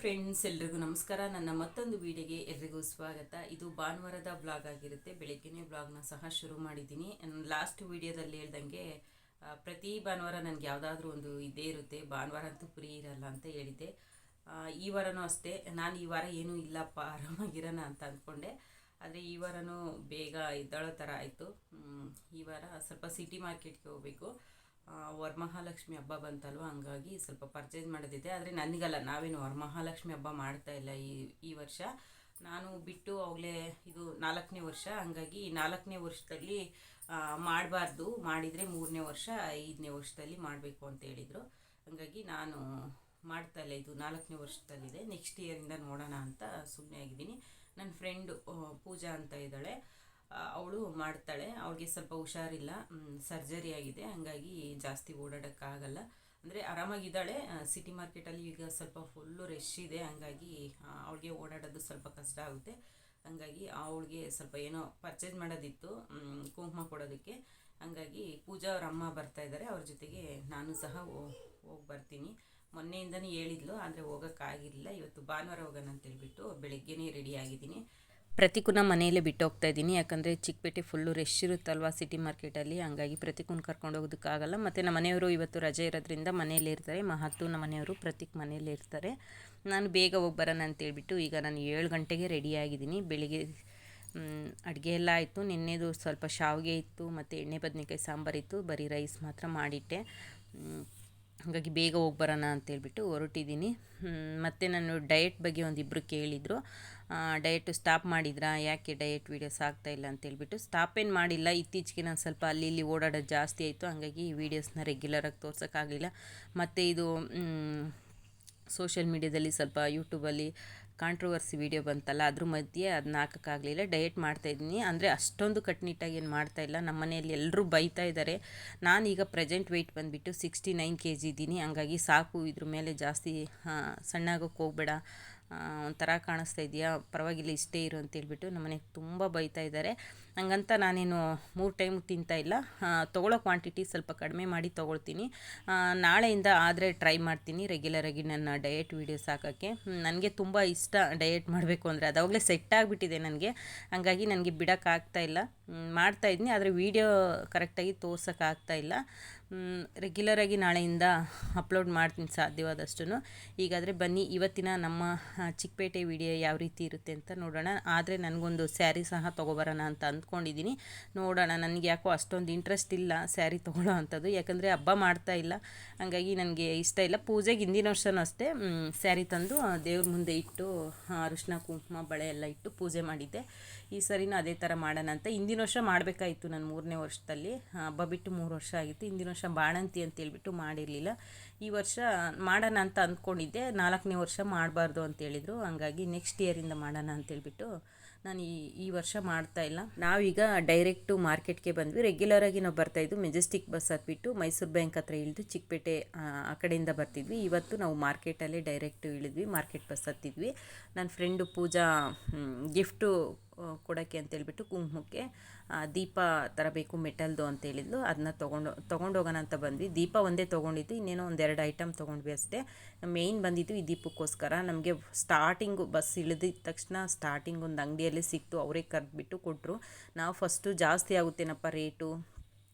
Friends, ಎಲ್ರಿಗೂ ನಮಸ್ಕಾರ. ನನ್ನ ಮತ್ತೊಂದು ವಿಡಿಯೋಗೆ ಎಲ್ರಿಗೂ ಸ್ವಾಗತ. ಇದು ಭಾನುವಾರದ ವ್ಲಾಗ್ ಆಗಿರುತ್ತೆ. ಬೆಳಗ್ಗೆನೇ ವ್ಲಾಗ್ನ ಸಹ ಶುರು ಮಾಡಿದ್ದೀನಿ. ಲಾಸ್ಟ್ ವಿಡಿಯೋದಲ್ಲಿ ಹೇಳ್ದಂಗೆ ಪ್ರತಿ ಭಾನುವಾರ ನನಗೆ ಯಾವುದಾದ್ರೂ ಒಂದು ಇದೇ ಇರುತ್ತೆ. ಭಾನುವಾರ ಅಂತೂ ಫ್ರೀ ಇರಲ್ಲ ಅಂತ ಹೇಳಿದ್ದೆ. ಈ ವಾರನೂ ಅಷ್ಟೇ. ನಾನು ಈ ವಾರ ಏನೂ ಇಲ್ಲಪ್ಪ, ಆರಾಮಾಗಿರೋಣ ಅಂತ ಅಂದ್ಕೊಂಡೆ. ಆದರೆ ಈ ವಾರನೂ ಬೇಗ ಇದ್ದಾಳೋ ಥರ ಆಯಿತು. ಈ ವಾರ ಸ್ವಲ್ಪ ಸಿಟಿ ಮಾರ್ಕೆಟ್ಗೆ ಹೋಗಬೇಕು. ವರಮಹಾಲಕ್ಷ್ಮಿ ಹಬ್ಬ ಬಂತಲ್ವ, ಹಂಗಾಗಿ ಸ್ವಲ್ಪ ಪರ್ಚೇಸ್ ಮಾಡೋದಿದೆ. ಆದರೆ ನನಗಲ್ಲ, ನಾವೇನು ವರಮಹಾಲಕ್ಷ್ಮಿ ಹಬ್ಬ ಮಾಡ್ತಾ ಇಲ್ಲ ಈ ವರ್ಷ. ನಾನು ಬಿಟ್ಟು ಅವಾಗಲೇ ಇದು 4ನೇ ವರ್ಷ. ಹಂಗಾಗಿ 4ನೇ ವರ್ಷದಲ್ಲಿ ಮಾಡಬಾರ್ದು, ಮಾಡಿದರೆ 3ನೇ ವರ್ಷ 5ನೇ ವರ್ಷದಲ್ಲಿ ಮಾಡಬೇಕು ಅಂತ ಹೇಳಿದರು. ಹಂಗಾಗಿ ನಾನು ಮಾಡ್ತಾ ಇಲ್ಲ. ಇದು 4ನೇ ವರ್ಷದಲ್ಲಿದೆ. ನೆಕ್ಸ್ಟ್ ಇಯರಿಂದ ನೋಡೋಣ ಅಂತ ಸುಮ್ಮನೆ ಆಗಿದ್ದೀನಿ. ನನ್ನ ಫ್ರೆಂಡು ಪೂಜಾ ಅಂತ ಇದ್ದಾಳೆ, ಅವಳು ಮಾಡ್ತಾಳೆ. ಅವಳಿಗೆ ಸ್ವಲ್ಪ ಹುಷಾರಿಲ್ಲ, ಸರ್ಜರಿ ಆಗಿದೆ. ಹಂಗಾಗಿ ಜಾಸ್ತಿ ಓಡಾಡೋಕ್ಕಾಗಲ್ಲ. ಅಂದರೆ ಆರಾಮಾಗಿದ್ದಾಳೆ. ಸಿಟಿ ಮಾರ್ಕೆಟಲ್ಲಿ ಈಗ ಸ್ವಲ್ಪ ಫುಲ್ಲು ರಶ್ ಇದೆ. ಹಂಗಾಗಿ ಅವಳಿಗೆ ಓಡಾಡೋದು ಸ್ವಲ್ಪ ಕಷ್ಟ ಆಗುತ್ತೆ. ಹಂಗಾಗಿ ಅವಳಿಗೆ ಸ್ವಲ್ಪ ಏನೋ ಪರ್ಚೇಸ್ ಮಾಡೋದಿತ್ತು, ಕುಂಕುಮ ಕೊಡೋದಕ್ಕೆ. ಹಂಗಾಗಿ ಪೂಜಾ ಅವ್ರ ಅಮ್ಮ ಬರ್ತಾಯಿದ್ದಾರೆ, ಅವ್ರ ಜೊತೆಗೆ ನಾನು ಸಹ ಹೋಗಿ ಬರ್ತೀನಿ. ಮೊನ್ನೆಯಿಂದನೇ ಹೇಳಿದ್ಲು, ಆದರೆ ಹೋಗೋಕ್ಕಾಗಿರಲಿಲ್ಲ. ಇವತ್ತು ಭಾನುವಾರ ಹೋಗೋಣ ಅಂತೇಳ್ಬಿಟ್ಟು ಬೆಳಗ್ಗೆನೇ ರೆಡಿ ಆಗಿದ್ದೀನಿ. ಪ್ರತಿಕೂನ ಮನೆಯಲ್ಲೇ ಬಿಟ್ಟು ಹೋಗ್ತಾ ಇದ್ದೀನಿ. ಯಾಕಂದರೆ ಚಿಕ್ಕಪೇಟೆ ಫುಲ್ಲು ರಶ್ ಇರುತ್ತಲ್ವ ಸಿಟಿ ಮಾರ್ಕೆಟಲ್ಲಿ. ಹಂಗಾಗಿ ಪ್ರತಿಕೂನ ಕರ್ಕೊಂಡು ಹೋಗೋದಕ್ಕಾಗಲ್ಲ. ಮತ್ತು ನಮ್ಮ ಮನೆಯವರು ಇವತ್ತು ರಜೆ ಇರೋದ್ರಿಂದ ಮನೆಯಲ್ಲೇ ಇರ್ತಾರೆ. ಮಹತ್ತು ನಮ್ಮ ಮನೆಯವರು ಪ್ರತೀಕ್ ಮನೆಯಲ್ಲೇ ಇರ್ತಾರೆ. ನಾನು ಬೇಗ ಹೋಗಿ ಬರೋಣ ಅಂತೇಳ್ಬಿಟ್ಟು ಈಗ ನಾನು 7 ಗಂಟೆಗೆ ರೆಡಿಯಾಗಿದ್ದೀನಿ. ಬೆಳಿಗ್ಗೆ ಅಡುಗೆ ಎಲ್ಲ ಆಯಿತು. ನಿನ್ನೆದು ಸ್ವಲ್ಪ ಶಾವಿಗೆ ಇತ್ತು ಮತ್ತು ಎಣ್ಣೆ ಬದನೆಕಾಯಿ ಸಾಂಬಾರಿತ್ತು. ಬರೀ ರೈಸ್ ಮಾತ್ರ ಮಾಡಿಟ್ಟೆ. ಹಾಗಾಗಿ ಬೇಗ ಹೋಗಿ ಬರೋಣ ಅಂತೇಳ್ಬಿಟ್ಟು ಹೊರಟಿದ್ದೀನಿ. ಮತ್ತು ನಾನು ಡಯಟ್ ಬಗ್ಗೆ ಒಂದಿಬ್ಬರು ಕೇಳಿದರು, ಡಯಟು ಸ್ಟಾಪ್ ಮಾಡಿದ್ರಾ, ಯಾಕೆ ಡಯಟ್ ವೀಡಿಯೋಸ್ ಆಗ್ತಾಯಿಲ್ಲ ಅಂತೇಳ್ಬಿಟ್ಟು. ಸ್ಟಾಪ್ ಏನು ಮಾಡಿಲ್ಲ. ಇತ್ತೀಚೆಗೆ ನಾನು ಸ್ವಲ್ಪ ಅಲ್ಲಿ ಇಲ್ಲಿ ಓಡಾಡೋದು ಜಾಸ್ತಿ ಆಯಿತು. ಹಾಗಾಗಿ ಈ ವೀಡಿಯೋಸ್ನ ರೆಗ್ಯುಲರಾಗಿ ತೋರ್ಸೋಕ್ಕಾಗಲಿಲ್ಲ. ಮತ್ತು ಇದು ಸೋಷಿಯಲ್ ಮೀಡ್ಯಾದಲ್ಲಿ ಸ್ವಲ್ಪ ಯೂಟ್ಯೂಬಲ್ಲಿ ಕಾಂಟ್ರವರ್ಸಿ ವೀಡಿಯೋ ಬಂತಲ್ಲ, ಅದ್ರ ಮಧ್ಯೆ ಅದನ್ನ ಹಾಕೋಕ್ಕಾಗಲಿಲ್ಲ. ಡಯಟ್ ಮಾಡ್ತಾಯಿದ್ದೀನಿ. ಅಂದರೆ ಅಷ್ಟೊಂದು ಕಟ್ಟುನಿಟ್ಟಾಗಿ ಏನು ಮಾಡ್ತಾಯಿಲ್ಲ. ನಮ್ಮ ಮನೆಯಲ್ಲಿ ಎಲ್ಲರೂ ಬೈತಾ ಇದ್ದಾರೆ. ನಾನೀಗ ಪ್ರೆಸೆಂಟ್ ವೆಯ್ಟ್ ಬಂದುಬಿಟ್ಟು 69 kg ಇದ್ದೀನಿ. ಹಂಗಾಗಿ ಸಾಕು, ಇದ್ರ ಮೇಲೆ ಜಾಸ್ತಿ ಸಣ್ಣಾಗೋಕ್ಕೆ ಹೋಗಬೇಡ, ಒಂಥರ ಕಾಣಿಸ್ತಾ ಇದೆಯಾ, ಪರವಾಗಿಲ್ಲ ಇಷ್ಟೇ ಇರು ಅಂತೇಳ್ಬಿಟ್ಟು ನಮ್ಮನೆಗೆ ತುಂಬ ಬೈತಾ ಇದ್ದಾರೆ. ಹಂಗಂತ ನಾನೇನು 3 ಟೈಮ್ ತಿಂತಾಯಿಲ್ಲ. ತೊಗೊಳ್ಳೋ ಕ್ವಾಂಟಿಟಿ ಸ್ವಲ್ಪ ಕಡಿಮೆ ಮಾಡಿ ತೊಗೊಳ್ತೀನಿ. ನಾಳೆಯಿಂದ ಆದರೆ ಟ್ರೈ ಮಾಡ್ತೀನಿ ರೆಗ್ಯುಲರಾಗಿ ನನ್ನ ಡಯಟ್ ವೀಡಿಯೋಸ್ ಹಾಕೋಕ್ಕೆ. ನನಗೆ ತುಂಬ ಇಷ್ಟ ಡಯಟ್ ಮಾಡಬೇಕು ಅಂದರೆ. ಅದಾಗಲೇ ಸೆಟ್ ಆಗಿಬಿಟ್ಟಿದೆ ನನಗೆ. ಹಂಗಾಗಿ ನನಗೆ ಬಿಡೋಕ್ಕಾಗ್ತಾಯಿಲ್ಲ. ಮಾಡ್ತಾಯಿದ್ದೀನಿ, ಆದರೆ ವೀಡಿಯೋ ಕರೆಕ್ಟಾಗಿ ತೋರ್ಸೋಕ್ಕಾಗ್ತಾಯಿಲ್ಲ. ರೆಗ್ಯುಲರಾಗಿ ನಾಳೆಯಿಂದ ಅಪ್ಲೋಡ್ ಮಾಡ್ತೀನಿ ಸಾಧ್ಯವಾದಷ್ಟು. ಈಗಾದರೆ ಬನ್ನಿ, ಇವತ್ತಿನ ನಮ್ಮ ಚಿಕ್ಕಪೇಟೆ ವಿಡಿಯೋ ಯಾವ ರೀತಿ ಇರುತ್ತೆ ಅಂತ ನೋಡೋಣ. ಆದರೆ ನನಗೊಂದು ಸ್ಯಾರಿ ಸಹ ತೊಗೊಬರೋಣ ಅಂತ ಅಂದ್ಕೊಂಡಿದ್ದೀನಿ. ನೋಡೋಣ. ನನಗೆ ಯಾಕೋ ಅಷ್ಟೊಂದು ಇಂಟ್ರೆಸ್ಟ್ ಇಲ್ಲ ಸ್ಯಾರಿ ತೊಗೊಳ್ಳೋ ಅಂಥದ್ದು. ಯಾಕಂದರೆ ಹಬ್ಬ ಮಾಡ್ತಾ ಇಲ್ಲ, ಹಂಗಾಗಿ ನನಗೆ ಇಷ್ಟ ಇಲ್ಲ. ಪೂಜೆಗೆ ಹಿಂದಿನ ವರ್ಷವೂ ಅಷ್ಟೇ ಸ್ಯಾರಿ ತಂದು ದೇವ್ರ ಮುಂದೆ ಇಟ್ಟು ಅರಿಶಿನ ಕುಂಕುಮ ಬಳೆ ಎಲ್ಲ ಇಟ್ಟು ಪೂಜೆ ಮಾಡಿದ್ದೆ. ಈ ಸರಿನೂ ಅದೇ ಥರ ಮಾಡೋಣ ಅಂತ. ಹಿಂದಿನ ವರ್ಷ ಮಾಡಬೇಕಾಯಿತು ನಾನು 3ನೇ ವರ್ಷದಲ್ಲಿ. ಹಬ್ಬ ಬಿಟ್ಟು 3 ವರ್ಷ ಆಗಿತ್ತು. ಹಿಂದಿನ ವರ್ಷ ಬಾಣಂತಿ ಅಂತೇಳ್ಬಿಟ್ಟು ಮಾಡಿರಲಿಲ್ಲ. ಈ ವರ್ಷ ಮಾಡೋಣ ಅಂತ ಅಂದ್ಕೊಂಡಿದ್ದೆ. 4ನೇ ವರ್ಷ ಮಾಡಬಾರ್ದು ಅಂತೇಳಿದರು. ಹಂಗಾಗಿ ನೆಕ್ಸ್ಟ್ ಇಯರಿಂದ ಮಾಡೋಣ ಅಂತೇಳ್ಬಿಟ್ಟು ನಾನು ಈ ವರ್ಷ ಮಾಡ್ತಾಯಿಲ್ಲ. ನಾವೀಗ ಡೈರೆಕ್ಟು ಮಾರ್ಕೆಟ್ಗೆ ಬಂದ್ವಿ. ರೆಗ್ಯುಲರಾಗಿ ನಾವು ಬರ್ತಾಯಿದ್ದು ಮೆಜೆಸ್ಟಿಕ್ ಬಸ್ ಹತ್ಬಿಟ್ಟು ಮೈಸೂರು ಬ್ಯಾಂಕ್ ಹತ್ರ ಇಳಿದು ಚಿಕ್ಕಪೇಟೆ ಆ ಕಡೆಯಿಂದ ಬರ್ತಿದ್ವಿ. ಇವತ್ತು ನಾವು ಮಾರ್ಕೆಟಲ್ಲೇ ಡೈರೆಕ್ಟು ಇಳಿದ್ವಿ, ಮಾರ್ಕೆಟ್ ಬಸ್ ಹತ್ತಿದ್ವಿ. ನನ್ನ ಫ್ರೆಂಡು ಪೂಜಾ ಗಿಫ್ಟು ಕೊಡೋಕ್ಕೆ ಅಂತೇಳ್ಬಿಟ್ಟು ಕುಂಕುಮಕ್ಕೆ ದೀಪ ತರಬೇಕು ಮೆಟಲ್ದು ಅಂತೇಳಿದ್ಲು. ಅದನ್ನ ತೊಗೊಂಡೋಗೋಣ ಅಂತ ಬಂದ್ವಿ. ದೀಪ ಒಂದೇ ತೊಗೊಂಡಿದ್ದು, ಇನ್ನೇನೋ 1-2 ಐಟಮ್ ತೊಗೊಂಡ್ವಿ ಅಷ್ಟೇ. ಮೇಯ್ನ್ ಬಂದಿದ್ದು ಈ ದೀಪಕ್ಕೋಸ್ಕರ. ನಮಗೆ ಸ್ಟಾರ್ಟಿಂಗು ಬಸ್ ಇಳಿದಿದ್ದ ತಕ್ಷಣ ಸ್ಟಾರ್ಟಿಂಗ್ ಒಂದು ಅಂಗಡಿಯಲ್ಲೇ ಸಿಕ್ತು. ಅವರೇ ಕರೆದ್ಬಿಟ್ಟು ಕೊಟ್ಟರು. ನಾವು ಫಸ್ಟು ಜಾಸ್ತಿ ಆಗುತ್ತೇನಪ್ಪ ರೇಟು,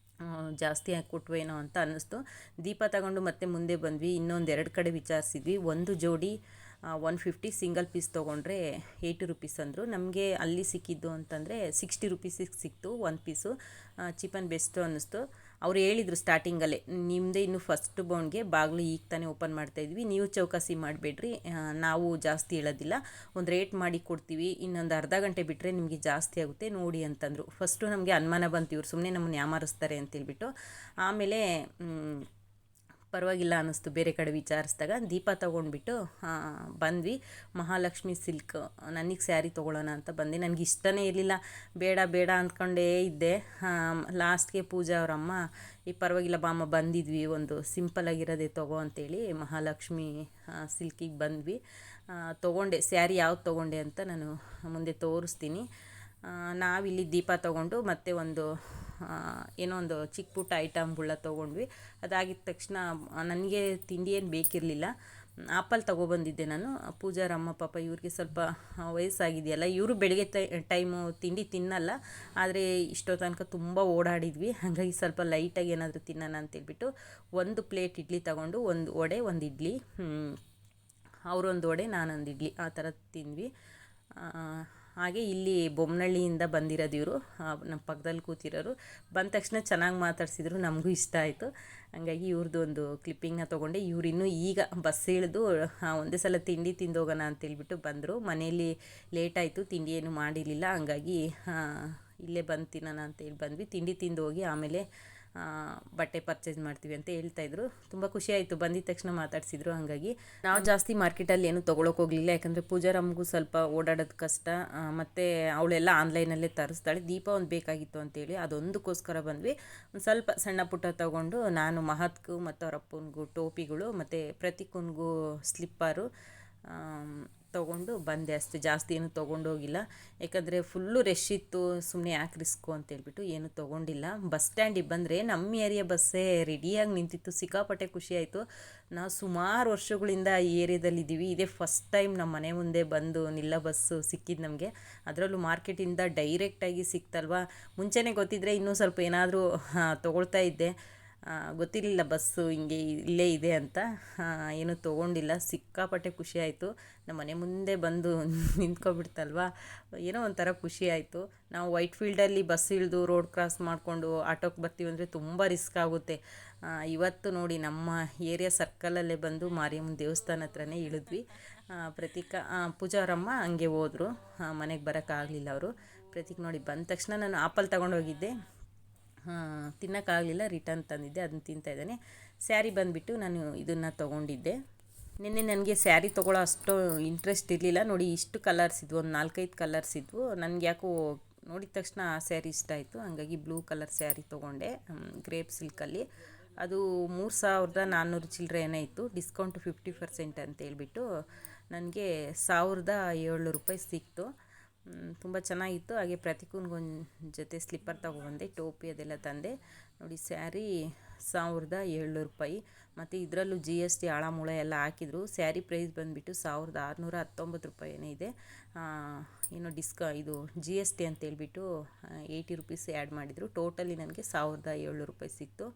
ಜಾಸ್ತಿ ಹಾಕಿ ಕೊಟ್ವೇನೋ ಅಂತ ಅನ್ನಿಸ್ತು. ದೀಪ ತಗೊಂಡು ಮತ್ತೆ ಮುಂದೆ ಬಂದ್ವಿ. ಇನ್ನೊಂದು 2 ಕಡೆ ವಿಚಾರಿಸಿದ್ವಿ. ಒಂದು ಜೋಡಿ 150, ಸಿಂಗಲ್ ಪೀಸ್ ತೊಗೊಂಡ್ರೆ 80 ರೂಪೀಸ್ ಅಂದರು. ನಮಗೆ ಅಲ್ಲಿ ಸಿಕ್ಕಿದ್ದು ಅಂತಂದರೆ 60 ರೂಪೀಸಿಗೆ ಸಿಕ್ತು ಒಂದು ಪೀಸು. ಚೀಪ್ ಆ್ಯಂಡ್ ಬೆಸ್ಟು ಅನ್ನಿಸ್ತು. ಅವ್ರು ಹೇಳಿದರು ಸ್ಟಾರ್ಟಿಂಗಲ್ಲೇ, ನಿಮ್ಮದೇ ಇನ್ನು ಫಸ್ಟ್ ಬೌಂಡ್ಗೆ ಬಾಗಿಲು ಈಗ ತಾನೇ ಓಪನ್ ಮಾಡ್ತಾಯಿದ್ವಿ, ನೀವು ಚೌಕಾಸಿ ಮಾಡಬೇಡ್ರಿ, ನಾವು ಜಾಸ್ತಿ ಹೇಳೋದಿಲ್ಲ, ಒಂದು ರೇಟ್ ಮಾಡಿ ಕೊಡ್ತೀವಿ, ಇನ್ನೊಂದು ಅರ್ಧ ಗಂಟೆ ಬಿಟ್ಟರೆ ನಿಮಗೆ ಜಾಸ್ತಿ ಆಗುತ್ತೆ ನೋಡಿ ಅಂತಂದರು. ಫಸ್ಟು ನಮಗೆ ಅನುಮಾನ ಬಂತು, ಇವ್ರು ಸುಮ್ಮನೆ ನಮ್ಮನ್ನು ಯಾಮಾರಿಸ್ತಾರೆ ಅಂತೇಳ್ಬಿಟ್ಟು. ಆಮೇಲೆ ಪರವಾಗಿಲ್ಲ ಅನ್ನಿಸ್ತು. ಬೇರೆ ಕಡೆ ವಿಚಾರಿಸಿದಾಗ ದೀಪ ತೊಗೊಂಡ್ಬಿಟ್ಟು ಬಂದ್ವಿ. ಮಹಾಲಕ್ಷ್ಮಿ ಸಿಲ್ಕ್ ನನಗೆ ಸ್ಯಾರಿ ತೊಗೊಳ್ಳೋಣ ಅಂತ ಬಂದೆ. ನನಗೆ ಇಷ್ಟನೇ ಇರಲಿಲ್ಲ, ಬೇಡ ಬೇಡ ಅಂದ್ಕೊಂಡೇ ಇದ್ದೆ. ಲಾಸ್ಟ್ಗೆ ಪೂಜಾ ಅವರಮ್ಮ, ಈ ಪರವಾಗಿಲ್ಲ ಬಾಮ್ಮ ಬಂದಿದ್ವಿ, ಒಂದು ಸಿಂಪಲಾಗಿರೋದೇ ತೊಗೋ ಅಂತೇಳಿ ಮಹಾಲಕ್ಷ್ಮಿ ಸಿಲ್ಕಿಗೆ ಬಂದ್ವಿ. ತೊಗೊಂಡೆ ಸ್ಯಾರಿ ಯಾವ್ದು ತೊಗೊಂಡೆ ಅಂತ ನಾನು ಮುಂದೆ ತೋರಿಸ್ತೀನಿ. ನಾವಿಲ್ಲಿ ದೀಪ ತೊಗೊಂಡು ಮತ್ತು ಒಂದು ಏನೋ ಒಂದು ಚಿಕ್ಕ ಪುಟ್ಟ ಐಟಮ್ಗಳನ್ನ ತೊಗೊಂಡ್ವಿ. ಅದಾಗಿದ್ದ ತಕ್ಷಣ ನನಗೆ ತಿಂಡಿ ಏನು ಬೇಕಿರಲಿಲ್ಲ. ಆಪಲ್ ತೊಗೊಬಂದಿದ್ದೆ ನಾನು. ಪೂಜಾರಮ್ಮ ಪಾಪ ಇವ್ರಿಗೆ ಸ್ವಲ್ಪ ವಯಸ್ಸಾಗಿದೆಯಲ್ಲ, ಇವರು ಬೆಳಗ್ಗೆ ಟೈಮು ತಿಂಡಿ ತಿನ್ನಲ್ಲ, ಆದರೆ ಇಷ್ಟೋ ತನಕ ತುಂಬ ಓಡಾಡಿದ್ವಿ, ಹಾಗಾಗಿ ಸ್ವಲ್ಪ ಲೈಟಾಗಿ ಏನಾದರೂ ತಿನ್ನೋಣ ಅಂತೇಳ್ಬಿಟ್ಟು 1 ಪ್ಲೇಟ್ ಇಡ್ಲಿ ತಗೊಂಡು 1 ವಡೆ 1 ಇಡ್ಲಿ, ಅವರೊಂದು ವಡೆ ನಾನೊಂದು ಇಡ್ಲಿ ಆ ಥರ ತಿಂದ್ವಿ. ಹಾಗೆ ಇಲ್ಲಿ ಬೊಮ್ಮನಹಳ್ಳಿಯಿಂದ ಬಂದಿರೋದು ಇವರು, ನಮ್ಮ ಪಕ್ಕದಲ್ಲಿ ಕೂತಿರೋರು. ಬಂದ ತಕ್ಷಣ ಚೆನ್ನಾಗಿ ಮಾತಾಡ್ಸಿದ್ರು, ನಮಗೂ ಇಷ್ಟ ಆಯಿತು. ಹಂಗಾಗಿ ಇವ್ರದ್ದು ಒಂದು ಕ್ಲಿಪ್ಪಿಂಗ್ನ ತೊಗೊಂಡೆ. ಇವರಿನ್ನೂ ಈಗ ಬಸ್ ಇಳಿದು ಒಂದೇ ಸಲ ತಿಂಡಿ ತಿಂದೋಗೋಣ ಅಂತೇಳ್ಬಿಟ್ಟು ಬಂದರು. ಮನೆಯಲ್ಲಿ ಲೇಟಾಯಿತು, ತಿಂಡಿ ಏನು ಮಾಡಿರಲಿಲ್ಲ, ಹಂಗಾಗಿ ಇಲ್ಲೇ ಬಂದು ತಿನ್ನೋಣ ಅಂತೇಳಿ ಬಂದ್ವಿ. ತಿಂಡಿ ತಿಂದು ಹೋಗಿ ಆಮೇಲೆ ಬಟ್ಟೆ ಪರ್ಚೇಸ್ ಮಾಡ್ತೀವಿ ಅಂತ ಹೇಳ್ತಾಯಿದ್ರು. ತುಂಬ ಖುಷಿ ಆಯಿತು, ಬಂದಿದ್ದ ತಕ್ಷಣ ಮಾತಾಡ್ಸಿದ್ರು. ಹಾಗಾಗಿ ನಾವು ಜಾಸ್ತಿ ಮಾರ್ಕೆಟಲ್ಲಿ ಏನು ತೊಗೊಳಕ್ಕೆ ಹೋಗಲಿಲ್ಲ, ಯಾಕಂದರೆ ಪೂಜಾರಮ್ಮಗೂ ಸ್ವಲ್ಪ ಓಡಾಡೋದು ಕಷ್ಟ, ಮತ್ತು ಅವಳೆಲ್ಲ ಆನ್ಲೈನಲ್ಲೇ ತರಿಸ್ತಾಳೆ. ದೀಪ ಒಂದು ಬೇಕಾಗಿತ್ತು ಅಂತೇಳಿ ಅದೊಂದಕ್ಕೋಸ್ಕರ ಬಂದ್ವಿ. ಒಂದು ಸ್ವಲ್ಪ ಸಣ್ಣ ಪುಟ್ಟ ತೊಗೊಂಡು ನಾನು ಮಹತ್ಗೂ ಮತ್ತು ಅವ್ರ ಅಪ್ಪನಿಗೂ ಟೋಪಿಗಳು ಮತ್ತು ಪ್ರತಿಕೂನ್ಗೂ ಸ್ಲಿಪ್ಪರು ತೊಗೊಂಡು ಬಂದೆ ಅಷ್ಟೇ. ಜಾಸ್ತಿ ಏನು ತೊಗೊಂಡೋಗಿಲ್ಲ, ಯಾಕಂದರೆ ಫುಲ್ಲು ರಶ್ ಇತ್ತು, ಸುಮ್ಮನೆ ಯಾಕೆ ರಿಸ್ಕು ಅಂತೇಳ್ಬಿಟ್ಟು ಏನು ತೊಗೊಂಡಿಲ್ಲ. ಬಸ್ ಸ್ಟ್ಯಾಂಡಿಗೆ ಬಂದರೆ ನಮ್ಮ ಏರಿಯಾ ಬಸ್ಸೇ ರೆಡಿಯಾಗಿ ನಿಂತಿತ್ತು, ಸಿಕ್ಕಾಪಟ್ಟೆ ಖುಷಿಯಾಯಿತು. ನಾವು ಸುಮಾರು ವರ್ಷಗಳಿಂದ ಈ ಏರಿಯಾದಲ್ಲಿದ್ದೀವಿ, ಇದೇ ಫಸ್ಟ್ ಟೈಮ್ ನಮ್ಮ ಮನೆ ಮುಂದೆ ಬಂದು ನಿಲ್ಲೋ ಬಸ್ಸು ಸಿಕ್ಕಿದ್ದು ನಮಗೆ. ಅದರಲ್ಲೂ ಮಾರ್ಕೆಟಿಂದ ಡೈರೆಕ್ಟಾಗಿ ಸಿಕ್ತಲ್ವ. ಮುಂಚೆನೇ ಗೊತ್ತಿದ್ದರೆ ಇನ್ನೂ ಸ್ವಲ್ಪ ಏನಾದರೂ ತೊಗೊಳ್ತಾ ಇದ್ದೆ, ಗೊತ್ತಿರಲಿಲ್ಲ ಬಸ್ಸು ಹಿಂಗೆ ಇಲ್ಲೇ ಇದೆ ಅಂತ, ಏನೂ ತೊಗೊಂಡಿಲ್ಲ. ಸಿಕ್ಕಾಪಟ್ಟೆ ಖುಷಿ ಆಯಿತು, ನಮ್ಮ ಮನೆ ಮುಂದೆ ಬಂದು ನಿಂತ್ಕೊಬಿಡ್ತಲ್ವ, ಏನೋ ಒಂಥರ ಖುಷಿ ಆಯಿತು. ನಾವು ವೈಟ್ ಫೀಲ್ಡಲ್ಲಿ ಬಸ್ ಇಳಿದು ರೋಡ್ ಕ್ರಾಸ್ ಮಾಡಿಕೊಂಡು ಆಟೋಕ್ಕೆ ಬರ್ತೀವಿ ಅಂದರೆ ತುಂಬ ರಿಸ್ಕ್ ಆಗುತ್ತೆ. ಇವತ್ತು ನೋಡಿ ನಮ್ಮ ಏರಿಯಾ ಸರ್ಕಲಲ್ಲೇ ಬಂದು ಮಾರಿಯಮ್ಮನ ದೇವಸ್ಥಾನ ಹತ್ರನೇ ಇಳಿದ್ವಿ. ಪೂಜಾರಮ್ಮ ಹಂಗೆ ಹೋದರು, ಮನೆಗೆ ಬರೋಕ್ಕಾಗಲಿಲ್ಲ ಅವರು. ಪ್ರತೀಕ್ ನೋಡಿ ಬಂದ ತಕ್ಷಣ ನಾನು ಆಪಲ್ ತೊಗೊಂಡೋಗಿದ್ದೆ, ತಿನ್ನೋಕ್ಕಾಗಲಿಲ್ಲ, ರಿಟರ್ನ್ ತಂದಿದ್ದೆ, ಅದನ್ನು ತಿಂತಾಯಿದ್ದಾನೆ. ಸ್ಯಾರಿ ಬಂದುಬಿಟ್ಟು ನಾನು ಇದನ್ನು ತೊಗೊಂಡಿದ್ದೆ. ನಿನ್ನೆ ನನಗೆ ಸ್ಯಾರಿ ತೊಗೊಳ್ಳೋ ಅಷ್ಟು ಇಂಟ್ರೆಸ್ಟ್ ಇರಲಿಲ್ಲ. ನೋಡಿ ಇಷ್ಟು ಕಲರ್ಸ್ ಇದ್ವು, ಒಂದು 4-5 ಕಲರ್ಸ್ ಇದ್ವು. ನನಗೆ ಯಾಕೋ ನೋಡಿದ ತಕ್ಷಣ ಆ ಸ್ಯಾರಿ ಇಷ್ಟ ಆಯಿತು, ಹಂಗಾಗಿ ಬ್ಲೂ ಕಲರ್ ಸ್ಯಾರಿ ತೊಗೊಂಡೆ, ಗ್ರೇಪ್ ಸಿಲ್ಕಲ್ಲಿ. ಅದು 3400 ಚಿಲ್ಲರೆ ಏನೋ ಇತ್ತು, ಡಿಸ್ಕೌಂಟು 50% ಅಂತ ಹೇಳ್ಬಿಟ್ಟು ನನಗೆ 1700 ರೂಪಾಯಿ ಸಿಕ್ತು. ತುಂಬ ಚೆನ್ನಾಗಿತ್ತು. ಹಾಗೆ ಪ್ರತಿಕೂನ್ಗೊಂದು ಜೊತೆ ಸ್ಲಿಪ್ಪರ್ ತೊಗೊಬಂದೆ, ಟೋಪಿ ಅದೆಲ್ಲ ತಂದೆ. ನೋಡಿ ಸ್ಯಾರಿ 1700 ರೂಪಾಯಿ, ಮತ್ತು ಇದರಲ್ಲೂ GST ಆಳ ಎಲ್ಲ ಹಾಕಿದ್ರು. ಸ್ಯಾರಿ ಪ್ರೈಸ್ ಬಂದುಬಿಟ್ಟು 1619 ರೂಪಾಯಿ ಏನೋ ಇದೆ. ಏನೋ ಇದು GST ಅಂತೇಳ್ಬಿಟ್ಟು 80 ರೂಪೀಸ್ ಆ್ಯಡ್ ಮಾಡಿದರು. ಟೋಟಲಿ ನನಗೆ 1700 ರೂಪಾಯಿ ಸಿಕ್ತು.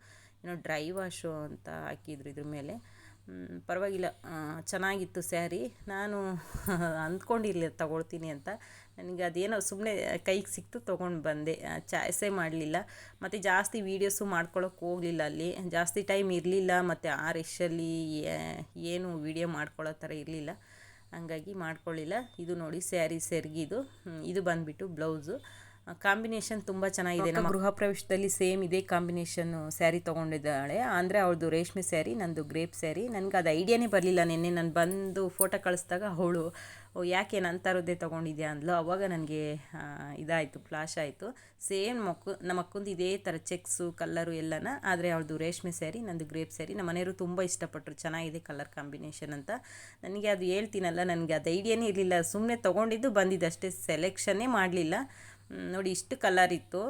ಏನೋ ಡ್ರೈ ವಾಶು ಅಂತ ಹಾಕಿದ್ರು ಇದ್ರ ಮೇಲೆ. ಪರವಾಗಿಲ್ಲ, ಚೆನ್ನಾಗಿತ್ತು ಸ್ಯಾರಿ. ನಾನು ಅಂದ್ಕೊಂಡಿರಲಿಲ್ಲ ತಗೊಳ್ತೀನಿ ಅಂತ, ನನಗೆ ಅದೇನೋ ಸುಮ್ಮನೆ ಕೈಗೆ ಸಿಕ್ತು, ತೊಗೊಂಡು ಬಂದೆ, ಚಾಯ್ಸೇ ಮಾಡಲಿಲ್ಲ. ಮತ್ತು ಜಾಸ್ತಿ ವೀಡಿಯೋಸು ಮಾಡ್ಕೊಳ್ಳೋಕೆ ಹೋಗಲಿಲ್ಲ, ಅಲ್ಲಿ ಜಾಸ್ತಿ ಟೈಮ್ ಇರಲಿಲ್ಲ, ಮತ್ತು ಆ ರಶಲ್ಲಿ ಏನು ವೀಡಿಯೋ ಮಾಡ್ಕೊಳ್ಳೋ ಥರ ಇರಲಿಲ್ಲ, ಹಂಗಾಗಿ ಮಾಡ್ಕೊಳ್ಳಿಲ್ಲ. ಇದು ನೋಡಿ ಸ್ಯಾರಿ ಸೆರ್ಗಿದು, ಇದು ಬಂದುಬಿಟ್ಟು ಬ್ಲೌಸು. ಕಾಂಬಿನೇಷನ್ ತುಂಬ ಚೆನ್ನಾಗಿದೆ. ನಮ್ಮ ಗೃಹ ಪ್ರವೇಶದಲ್ಲಿ ಸೇಮ್ ಇದೇ ಕಾಂಬಿನೇಷನ್ನು ಸ್ಯಾರಿ ತೊಗೊಂಡಿದ್ದಾಳೆ, ಅಂದರೆ ಅವಳದು ರೇಷ್ಮೆ ಸ್ಯಾರಿ, ನಂದು ಗ್ರೇಪ್ ಸ್ಯಾರಿ. ನನಗೆ ಅದು ಐಡಿಯಾನೇ ಬರಲಿಲ್ಲ. ನಿನ್ನೆ ನಾನು ಬಂದು ಫೋಟೋ ಕಳಿಸ್ದಾಗ ಅವಳು ಯಾಕೆ ನನ್ನ ಥರದ್ದೇ ತೊಗೊಂಡಿದ್ಯಾ ಅಂದ್ಲು. ಆವಾಗ ನನಗೆ ಇದಾಯಿತು, ಫ್ಲಾಶ್ ಆಯಿತು. ಸೇಮ್ ನಮ್ಮ ಅಕ್ಕಂದು ಇದೇ ಥರ ಚೆಕ್ಸು ಕಲ್ಲರು ಎಲ್ಲನ, ಆದರೆ ಅವಳದು ರೇಷ್ಮೆ ಸ್ಯಾರಿ, ನಂದು ಗ್ರೇಪ್ ಸ್ಯಾರಿ. ನಮ್ಮ ಮನೆಯವರು ತುಂಬ ಇಷ್ಟಪಟ್ಟರು, ಚೆನ್ನಾಗಿದೆ ಕಲರ್ ಕಾಂಬಿನೇಷನ್ ಅಂತ. ನನಗೆ ಅದು ಹೇಳ್ತೀನಲ್ಲ, ನನಗೆ ಅದು ಐಡಿಯಾನೇ ಇರಲಿಲ್ಲ, ಸುಮ್ಮನೆ ತೊಗೊಂಡಿದ್ದು ಬಂದಿದ್ದು ಅಷ್ಟೇ, ಸೆಲೆಕ್ಷನ್ನೇ ಮಾಡಲಿಲ್ಲ. ನೋಡಿ ಇಷ್ಟು ಕಲರ್ ಇತ್ತು,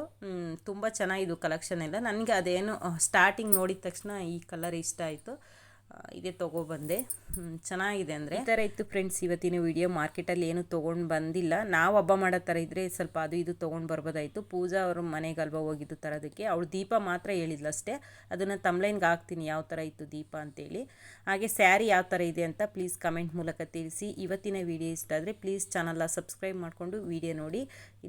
ತುಂಬ ಚೆನ್ನಾಗಿದ್ದು ಕಲೆಕ್ಷನ್ ಎಲ್ಲ. ನನಗೆ ಅದೇನು ಸ್ಟಾರ್ಟಿಂಗ್ ನೋಡಿದ ತಕ್ಷಣ ಈ ಕಲರ್ ಇಷ್ಟ ಆಯಿತು, ಇದೇ ತೊಗೊಬಂದೆ. ಚೆನ್ನಾಗಿದೆ. ಅಂದರೆ ಈ ಥರ ಇತ್ತು ಫ್ರೆಂಡ್ಸ್ ಇವತ್ತಿನ ವಿಡಿಯೋ. ಮಾರ್ಕೆಟಲ್ಲಿ ಏನು ತೊಗೊಂಡು ಬಂದಿಲ್ಲ, ನಾವು ಹಬ್ಬ ಮಾಡೋ ಥರ ಇದ್ದರೆ ಸ್ವಲ್ಪ ಅದು ಇದು ತೊಗೊಂಡು ಬರ್ಬೋದಾಯಿತು. ಪೂಜಾ ಅವ್ರ ಮನೆಗೆ ಅಲ್ವಾ ಹೋಗಿದ್ದು ತರೋದಕ್ಕೆ, ಅವಳು ದೀಪ ಮಾತ್ರ ಹೇಳಿದ್ಲು ಅಷ್ಟೇ. ಅದನ್ನು ತಮ್ಲೈನ್ಗೆ ಹಾಕ್ತೀನಿ ಯಾವ ಥರ ಇತ್ತು ದೀಪ ಅಂತೇಳಿ. ಹಾಗೆ ಸ್ಯಾರಿ ಯಾವ ಥರ ಇದೆ ಅಂತ ಪ್ಲೀಸ್ ಕಮೆಂಟ್ ಮೂಲಕ ತಿಳಿಸಿ. ಇವತ್ತಿನ ವಿಡಿಯೋ ಇಷ್ಟ ಆದರೆ ಪ್ಲೀಸ್ ಚಾನಲ್ನ ಸಬ್ಸ್ಕ್ರೈಬ್ ಮಾಡಿಕೊಂಡು ವಿಡಿಯೋ ನೋಡಿ.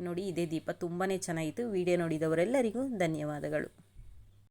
ನೋಡಿ ಇದೇ ದೀಪ ತುಂಬಾ ಚೆನ್ನಾಗಿತ್ತು. ವಿಡಿಯೋ ನೋಡಿದವರೆಲ್ಲರಿಗೂ ಧನ್ಯವಾದಗಳು.